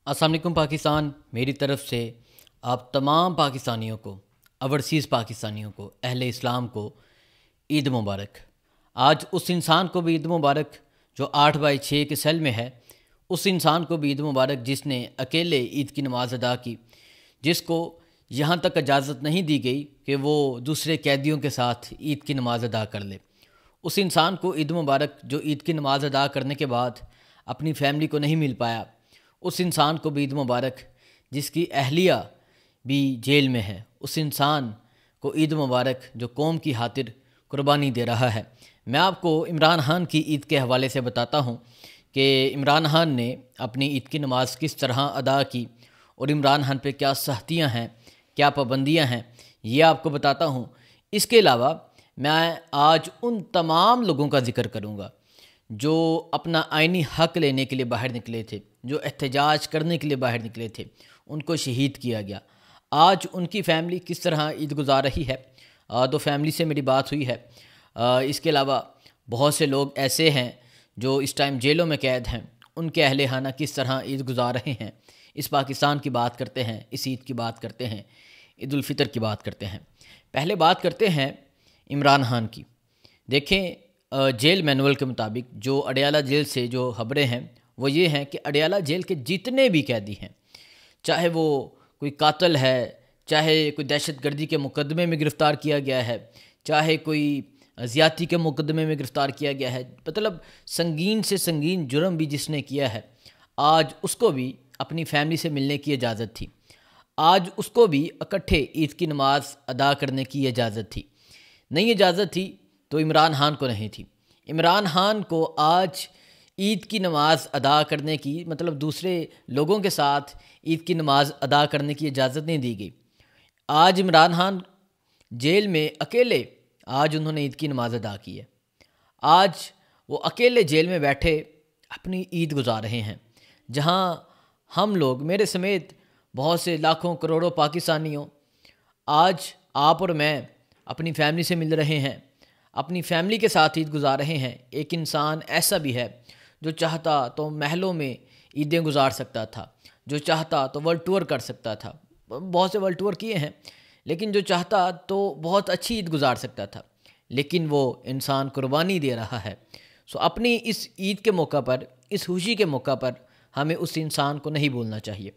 السلام علیکم پاکستان، میری طرف سے آپ تمام پاکستانیوں کو، اوورسیز پاکستانیوں کو، اہل اسلام کو عید مبارک۔ آج اس انسان کو بھی عید مبارک جو 8/6 کے سیل میں ہے، اس انسان کو بھی عید مبارک جس نے اکیلے عید کی نماز ادا کی، جس کو یہاں تک اجازت نہیں دی گئی کہ وہ دوسرے قیدیوں کے ساتھ عید کی نماز ادا کر لے۔ اس انسان کو عید مبارک جو عید کی نماز ادا کرنے کے بعد اپنی فیملی کو نہیں مل پایا۔ اس انسان کو بھی عید مبارک جس کی اہلیہ بھی جیل میں ہے۔ اس انسان کو عید مبارک جو قوم کی خاطر قربانی دے رہا ہے۔ میں آپ کو عمران خان کی عید کے حوالے سے بتاتا ہوں کہ عمران خان نے اپنی عید کی نماز کس طرح ادا کی اور عمران خان پہ کیا سختیاں ہیں، کیا پابندیاں ہیں، یہ آپ کو بتاتا ہوں۔ اس کے علاوہ میں آج ان تمام لوگوں کا ذکر کروں گا جو اپنا آئینی حق لینے کے لیے باہر نکلے تھے، جو احتجاج کرنے کے لیے باہر نکلے تھے، ان کو شہید کیا گیا۔ آج ان کی فیملی کس طرح عید گزار رہی ہے، دو فیملی سے میری بات ہوئی ہے۔ اس کے علاوہ بہت سے لوگ ایسے ہیں جو اس ٹائم جیلوں میں قید ہیں، ان کے اہل خانہ کس طرح عید گزار رہے ہیں۔ اس پاکستان کی بات کرتے ہیں، اس عید کی بات کرتے ہیں، عید الفطر کی بات کرتے ہیں۔ پہلے بات کرتے ہیں عمران خان کی۔ دیکھیں، جیل مینول کے مطابق جو اڈیالہ جیل سے جو خبریں ہیں وہ یہ ہیں کہ اڈیالہ جیل کے جتنے بھی قیدی ہیں، چاہے وہ کوئی قاتل ہے، چاہے کوئی دہشت گردی کے مقدمے میں گرفتار کیا گیا ہے، چاہے کوئی زیادتی کے مقدمے میں گرفتار کیا گیا ہے، مطلب سنگین سے سنگین جرم بھی جس نے کیا ہے، آج اس کو بھی اپنی فیملی سے ملنے کی اجازت تھی۔ آج اس کو بھی اکٹھے عید کی نماز ادا کرنے کی اجازت تھی۔ نہیں اجازت تھی تو عمران خان کو نہیں تھی۔ عمران خان کو آج عید کی نماز ادا کرنے کی، مطلب دوسرے لوگوں کے ساتھ عید کی نماز ادا کرنے کی اجازت نہیں دی گئی۔ آج عمران خان جیل میں اکیلے آج انہوں نے عید کی نماز ادا کی ہے۔ آج وہ اکیلے جیل میں بیٹھے اپنی عید گزار رہے ہیں، جہاں ہم لوگ، میرے سمیت بہت سے لاکھوں کروڑوں پاکستانیوں، آج آپ اور میں اپنی فیملی سے مل رہے ہیں، اپنی فیملی کے ساتھ عید گزار رہے ہیں۔ ایک انسان ایسا بھی ہے جو چاہتا تو محلوں میں عیدیں گزار سکتا تھا، جو چاہتا تو ورلڈ ٹور کر سکتا تھا، بہت سے ورلڈ ٹور کیے ہیں، لیکن جو چاہتا تو بہت اچھی عید گزار سکتا تھا، لیکن وہ انسان قربانی دے رہا ہے۔ اپنی اس عید کے موقع پر، اس خوشی کے موقع پر ہمیں اس انسان کو نہیں بھولنا چاہیے۔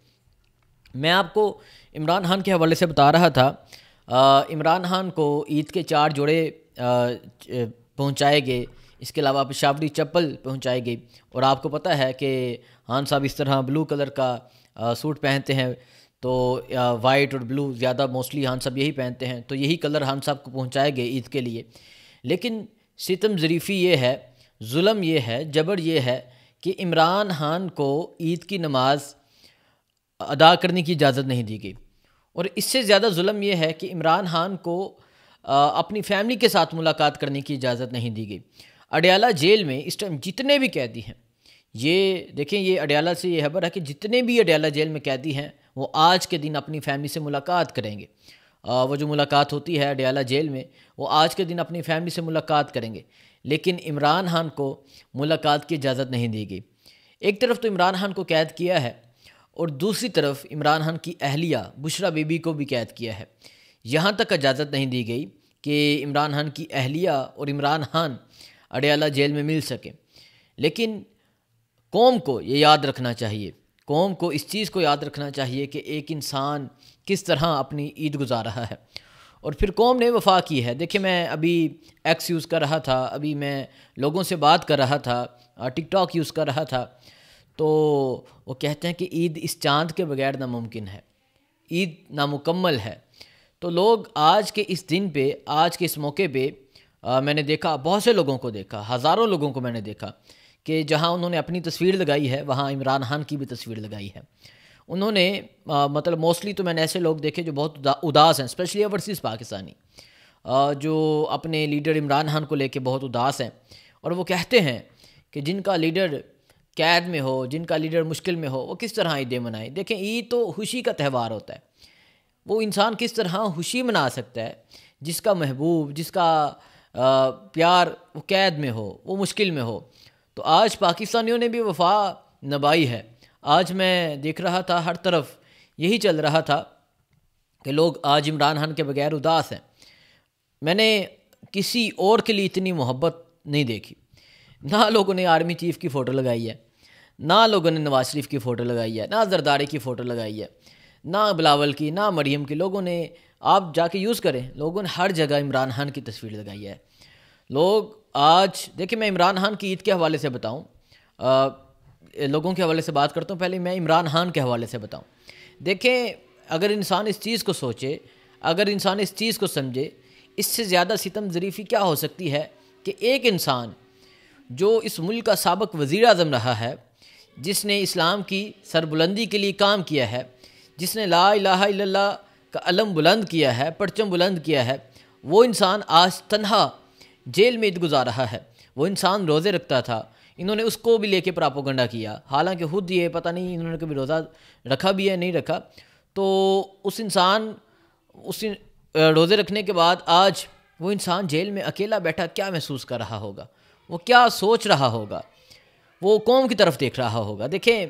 میں آپ کو عمران خان کے حوالے سے بتا رہا تھا، عمران خان کو عید کے 4 جوڑے پہنچائے گئے، اس کے علاوہ پشاوری چپل پہنچائے گئی، اور آپ کو پتہ ہے کہ خان صاحب اس طرح بلو کلر کا سوٹ پہنتے ہیں، تو وائٹ اور بلو زیادہ موسٹلی خان صاحب یہی پہنتے ہیں، تو یہی کلر خان صاحب کو پہنچائے گئے عید کے لیے۔ لیکن ستم ظریفی یہ ہے، ظلم یہ ہے، جبر یہ ہے کہ عمران خان کو عید کی نماز ادا کرنے کی اجازت نہیں دی گئی، اور اس سے زیادہ ظلم یہ ہے کہ عمران خان کو اپنی فیملی کے ساتھ ملاقات کرنے کی اجازت نہیں دی گئی۔ اڈیالہ جیل میں اس ٹائم جتنے بھی قیدی ہیں، یہ دیکھیں، یہ اڈیالہ سے یہ خبر ہے کہ جتنے بھی اڈیالہ جیل میں قیدی ہیں وہ آج کے دن اپنی فیملی سے ملاقات کریں گے۔ وہ جو ملاقات ہوتی ہے اڈیالہ جیل میں، وہ آج کے دن اپنی فیملی سے ملاقات کریں گے، لیکن عمران خان کو ملاقات کی اجازت نہیں دی گئی۔ ایک طرف تو عمران خان کو قید کیا ہے، اور دوسری طرف عمران خان کی اہلیہ بشریٰ بی بی کو بھی قید کیا ہے۔ یہاں تک اجازت نہیں دی گئی کہ عمران خان کی اہلیہ اور عمران خان اڈیالہ جیل میں مل سکیں۔ لیکن قوم کو یہ یاد رکھنا چاہیے، قوم کو اس چیز کو یاد رکھنا چاہیے کہ ایک انسان کس طرح اپنی عید گزار رہا ہے، اور پھر قوم نے وفا کی ہے۔ دیکھیں، میں ابھی ایکس یوز کر رہا تھا، ابھی میں لوگوں سے بات کر رہا تھا، ٹک ٹاک یوز کر رہا تھا، تو وہ کہتے ہیں کہ عید اس چاند کے بغیر ناممکن ہے، عید نامکمل ہے۔ تو لوگ آج کے اس دن پہ، آج کے اس موقع پہ، میں نے دیکھا، بہت سے لوگوں کو دیکھا، ہزاروں لوگوں کو میں نے دیکھا کہ جہاں انہوں نے اپنی تصویر لگائی ہے وہاں عمران خان کی بھی تصویر لگائی ہے۔ انہوں نے مطلب موسٹلی تو میں نے ایسے لوگ دیکھے جو بہت اداس ہیں، اسپیشلی اوورسیز پاکستانی، جو اپنے لیڈر عمران خان کو لے کے بہت اداس ہیں، اور وہ کہتے ہیں کہ جن کا لیڈر قید میں ہو، جن کا لیڈر مشکل میں ہو، وہ کس طرح عیدیں منائیں۔ دیکھیں، عید تو خوشی کا تہوار ہوتا ہے، وہ انسان کس طرح خوشی منا سکتا ہے جس کا محبوب، جس کا پیار وہ قید میں ہو، وہ مشکل میں ہو۔ تو آج پاکستانیوں نے بھی وفا نبھائی ہے، آج میں دیکھ رہا تھا ہر طرف یہی چل رہا تھا کہ لوگ آج عمران خان کے بغیر اداس ہیں۔ میں نے کسی اور کے لیے اتنی محبت نہیں دیکھی۔ نہ لوگوں نے آرمی چیف کی فوٹو لگائی ہے، نہ لوگوں نے نواز شریف کی فوٹو لگائی ہے، نہ زرداری کی فوٹو لگائی ہے، نہ بلاول کی، نہ مریم کی۔ لوگوں نے، آپ جا کے یوز کریں، لوگوں نے ہر جگہ عمران خان کی تصویر لگائی ہے۔ لوگ آج دیکھیں، میں عمران خان کی عید کے حوالے سے بتاؤں، لوگوں کے حوالے سے بات کرتا ہوں، پہلے میں عمران خان کے حوالے سے بتاؤں۔ دیکھیں، اگر انسان اس چیز کو سوچے، اگر انسان اس چیز کو سمجھے، اس سے زیادہ ستم ظریفی کیا ہو سکتی ہے کہ ایک انسان جو اس ملک کا سابق وزیر اعظم رہا ہے، جس نے اسلام کی سربلندی کے لیے کام کیا ہے، جس نے لا الہ الا اللہ کا علم بلند کیا ہے، پرچم بلند کیا ہے، وہ انسان آج تنہا جیل میں عید گزار رہا ہے۔ وہ انسان روزے رکھتا تھا، انہوں نے اس کو بھی لے کے پراپوگنڈا کیا، حالانکہ خود یہ پتہ نہیں انہوں نے کبھی روزہ رکھا بھی ہے نہیں رکھا۔ تو اس انسان، اس روزے رکھنے کے بعد آج وہ انسان جیل میں اکیلا بیٹھا کیا محسوس کر رہا ہوگا، وہ کیا سوچ رہا ہوگا، وہ قوم کی طرف دیکھ رہا ہوگا۔ دیکھیں،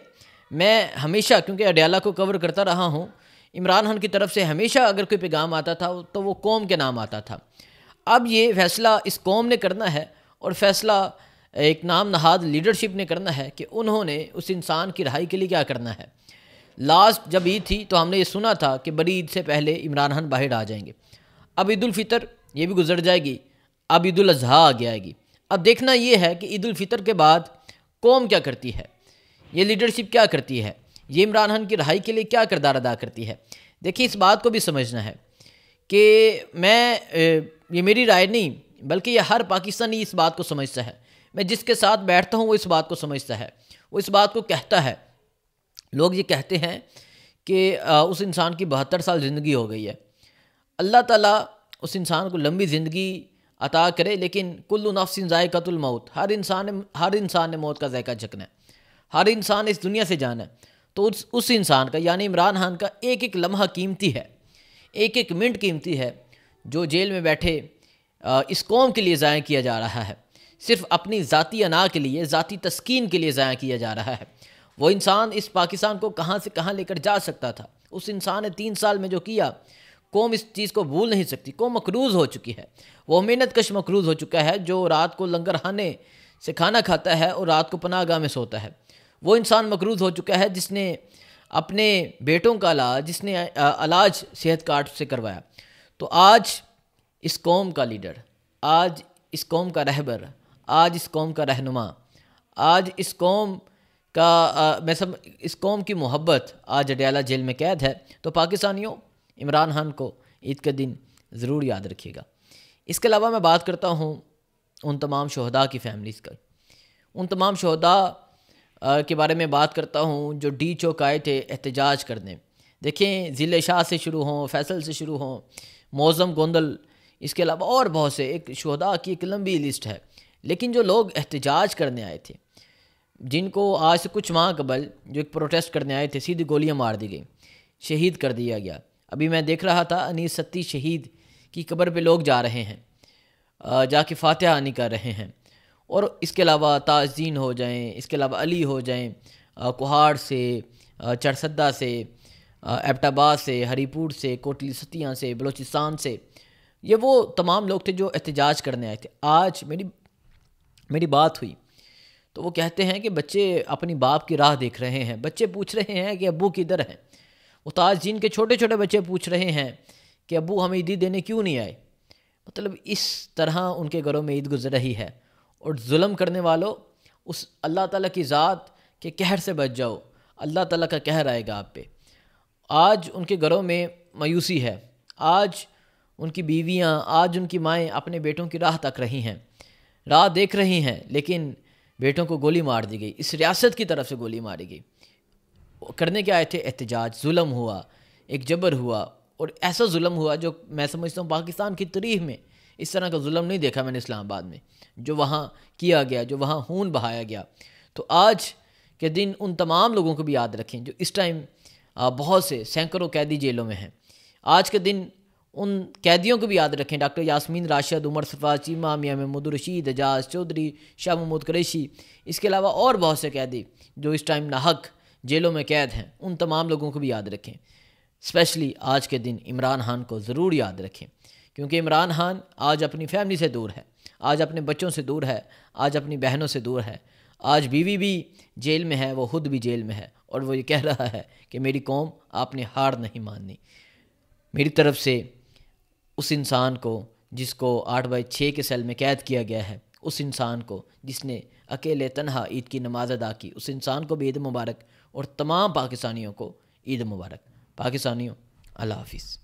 میں ہمیشہ، کیونکہ اڈیالہ کو کور کرتا رہا ہوں، عمران خان کی طرف سے ہمیشہ اگر کوئی پیغام آتا تھا تو وہ قوم کے نام آتا تھا۔ اب یہ فیصلہ اس قوم نے کرنا ہے، اور فیصلہ ایک نام نہاد لیڈرشپ نے کرنا ہے کہ انہوں نے اس انسان کی رہائی کے لیے کیا کرنا ہے۔ لاسٹ جب عید تھی تو ہم نے یہ سنا تھا کہ بڑی عید سے پہلے عمران خان باہر آ جائیں گے۔ اب عید الفطر یہ بھی گزر جائے گی، اب عید الاضحیٰ آ جائے گی۔ اب دیکھنا یہ ہے کہ عید الفطر کے بعد قوم کیا کرتی ہے، یہ لیڈرشپ کیا کرتی ہے، یہ عمران خان کی رہائی کے لیے کیا کردار ادا کرتی ہے۔ دیکھیے، اس بات کو بھی سمجھنا ہے کہ یہ میری رائے نہیں، بلکہ یہ ہر پاکستانی اس بات کو سمجھتا ہے۔ میں جس کے ساتھ بیٹھتا ہوں وہ اس بات کو سمجھتا ہے، وہ اس بات کو کہتا ہے۔ لوگ یہ کہتے ہیں کہ اس انسان کی 72 سال زندگی ہو گئی ہے۔ اللہ تعالیٰ اس انسان کو لمبی زندگی عطا کرے، لیکن کل نفس ذائقۃ الموت، ہر انسان نے موت کا ذائقہ چکھنا ہے، ہر انسان اس دنیا سے جانا ہے۔ تو اس انسان کا، یعنی عمران خان کا ایک ایک لمحہ قیمتی ہے، ایک ایک منٹ قیمتی ہے، جو جیل میں بیٹھے اس قوم کے لیے ضائع کیا جا رہا ہے، صرف اپنی ذاتی انا کے لیے، ذاتی تسکین کے لیے ضائع کیا جا رہا ہے۔ وہ انسان اس پاکستان کو کہاں سے کہاں لے کر جا سکتا تھا۔ اس انسان نے 3 سال میں جو کیا، قوم اس چیز کو بھول نہیں سکتی۔ قوم مقروض ہو چکی ہے، وہ محنت کش مقروض ہو چکا ہے، جو رات کو لنگر خانے سے کھانا کھاتا ہے اور رات کو پناہ گاہ میں سوتا ہے۔ وہ انسان مقروض ہو چکا ہے جس نے اپنے بیٹوں کا علاج، جس نے علاج صحت کارڈ سے کروایا۔ تو آج اس قوم کا لیڈر، آج اس قوم کا رہبر، آج اس قوم کا رہنما، آج اس قوم کا اس قوم کی محبت آج اڈیالہ جیل میں قید ہے۔ تو پاکستانیوں، عمران خان کو عید کا دن ضرور یاد رکھیے گا۔ اس کے علاوہ میں بات کرتا ہوں ان تمام شہداء کی فیملیز کا، ان تمام شہداء کے بارے میں بات کرتا ہوں جو ڈی چوک آئے تھے احتجاج کرنے۔ دیکھیں، ضلع شاہ سے شروع ہوں، فیصل سے شروع ہوں، معظم گوندل، اس کے علاوہ اور بہت سے، ایک شہداء کی ایک لمبی لسٹ ہے۔ لیکن جو لوگ احتجاج کرنے آئے تھے، جن کو آج سے کچھ ماہ قبل جو ایک پروٹیسٹ کرنے آئے تھے، سیدھی گولیاں مار دی گئی، شہید کر دیا گیا۔ ابھی میں دیکھ رہا تھا انیس ستی شہید کی قبر پہ لوگ جا رہے ہیں، جا کے فاتحہ نہیں کر رہے ہیں۔ اور اس کے علاوہ تاج دین ہو جائیں، اس کے علاوہ علی ہو جائیں، کوہاڑ سے، چرسدہ سے، ایبٹ آباد سے، ہری پور سے، کوٹلی ستیاں سے، بلوچستان سے، یہ وہ تمام لوگ تھے جو احتجاج کرنے آئے تھے۔ آج میری بات ہوئی تو وہ کہتے ہیں کہ بچے اپنی باپ کی راہ دیکھ رہے ہیں، بچے پوچھ رہے ہیں کہ ابو کدھر ہیں۔ وہ تاج دین کے چھوٹے چھوٹے بچے پوچھ رہے ہیں کہ ابو ہمیں عیدی دینے کیوں نہیں آئے۔ مطلب اس طرح ان کے گھروں میں عید گزر رہی ہے۔ اور ظلم کرنے والوں، اس اللہ تعالیٰ کی ذات کے قہر سے بچ جاؤ، اللہ تعالیٰ کا قہر آئے گا آپ پہ۔ آج ان کے گھروں میں مایوسی ہے، آج ان کی بیویاں، آج ان کی مائیں اپنے بیٹوں کی راہ تک رہی ہیں، راہ دیکھ رہی ہیں، لیکن بیٹوں کو گولی مار دی گئی، اس ریاست کی طرف سے گولی ماری گئی۔ کرنے کے آئے تھے احتجاج، ظلم ہوا، ایک جبر ہوا، اور ایسا ظلم ہوا جو میں سمجھتا ہوں پاکستان کی تاریخ میں اس طرح کا ظلم نہیں دیکھا میں نے اسلام آباد میں، جو وہاں کیا گیا، جو وہاں خون بہایا گیا۔ تو آج کے دن ان تمام لوگوں کو بھی یاد رکھیں جو اس ٹائم بہت سے سینکڑوں قیدی جیلوں میں ہیں۔ آج کے دن ان قیدیوں کو بھی یاد رکھیں، ڈاکٹر یاسمین راشد، عمر سرفراز چیمہ، میاں محمود رشید، اعجاز چودھری، شاہ محمود قریشی، اس کے علاوہ اور بہت سے قیدی جو اس ٹائم ناحق جیلوں میں قید ہیں، ان تمام لوگوں کو بھی یاد رکھیں۔ اسپیشلی آج کے دن عمران خان کو ضرور یاد رکھیں، کیونکہ عمران خان آج اپنی فیملی سے دور ہے، آج اپنے بچوں سے دور ہے، آج اپنی بہنوں سے دور ہے، آج بیوی بھی جیل میں ہے، وہ خود بھی جیل میں ہے، اور وہ یہ کہہ رہا ہے کہ میری قوم آپ نے ہار نہیں ماننی۔ میری طرف سے اس انسان کو جس کو 8/6 کے سیل میں قید کیا گیا ہے، اس انسان کو جس نے اکیلے تنہا عید کی نماز ادا کی، اس انسان کو بھی عید مبارک، اور تمام پاکستانیوں کو عید مبارک۔ پاکستانیوں، اللہ حافظ۔